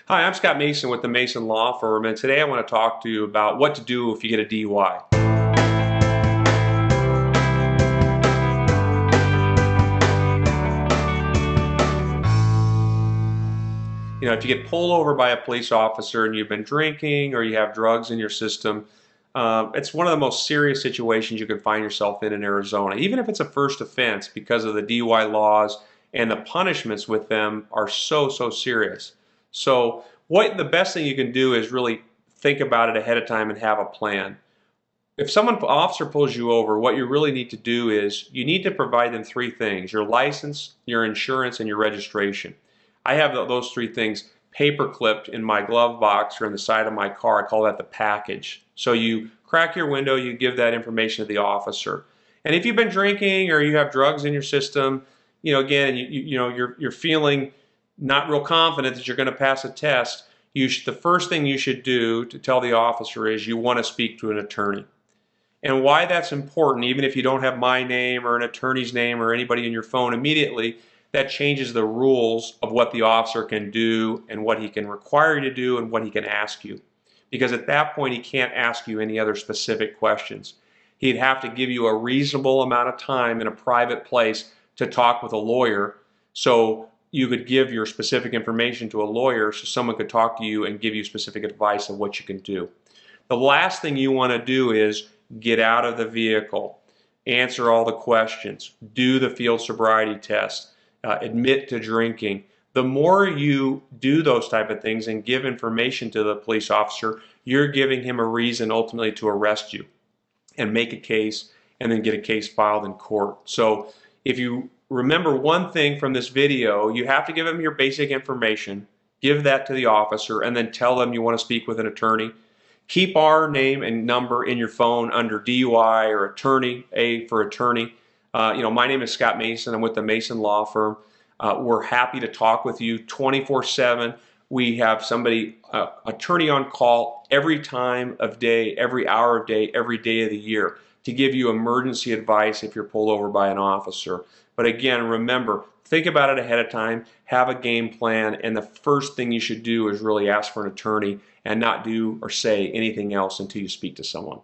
Hi, I'm Scott Mason with the Mason Law Firm, and today I want to talk to you about what to do if you get a DUI. If you get pulled over by a police officer and you've been drinking or you have drugs in your system, it's one of the most serious situations you can find yourself in Arizona. Even if it's a first offense, because of the DUI laws and the punishments with them are so serious. So the best thing you can do is really think about it ahead of time and have a plan. If someone officer pulls you over, what you really need to do is you need to provide them three things: your license, your insurance, and your registration. I have those three things paper clipped in my glove box or in the side of my car. I call that the package. So you crack your window, you give that information to the officer. And if you've been drinking or you have drugs in your system, again, you're feeling not real confident that you're going to pass a test, the first thing you should do to tell the officer is you want to speak to an attorney. And why that's important, even if you don't have my name or an attorney's name or anybody in your phone immediately, that changes the rules of what the officer can do and what he can require you to do and what he can ask you. Because at that point, he can't ask you any other specific questions. He'd have to give you a reasonable amount of time in a private place to talk with a lawyer, so you could give your specific information to a lawyer so someone could talk to you and give you specific advice of what you can do. The last thing you want to do is get out of the vehicle, answer all the questions, do the field sobriety test, admit to drinking. The more you do those type of things and give information to the police officer, you're giving him a reason ultimately to arrest you and make a case and then get a case filed in court. So if you remember one thing from this video, you have to give them your basic information, give that to the officer, and then tell them you want to speak with an attorney. Keep our name and number in your phone under DUI or attorney, A for attorney. My name is Scott Mason. I'm with the Mason Law Firm. We're happy to talk with you 24/7. We have somebody, attorney on call every time of day, every hour of day, every day of the year to give you emergency advice if you're pulled over by an officer. But again, remember, think about it ahead of time, have a game plan, and the first thing you should do is really ask for an attorney and not do or say anything else until you speak to someone.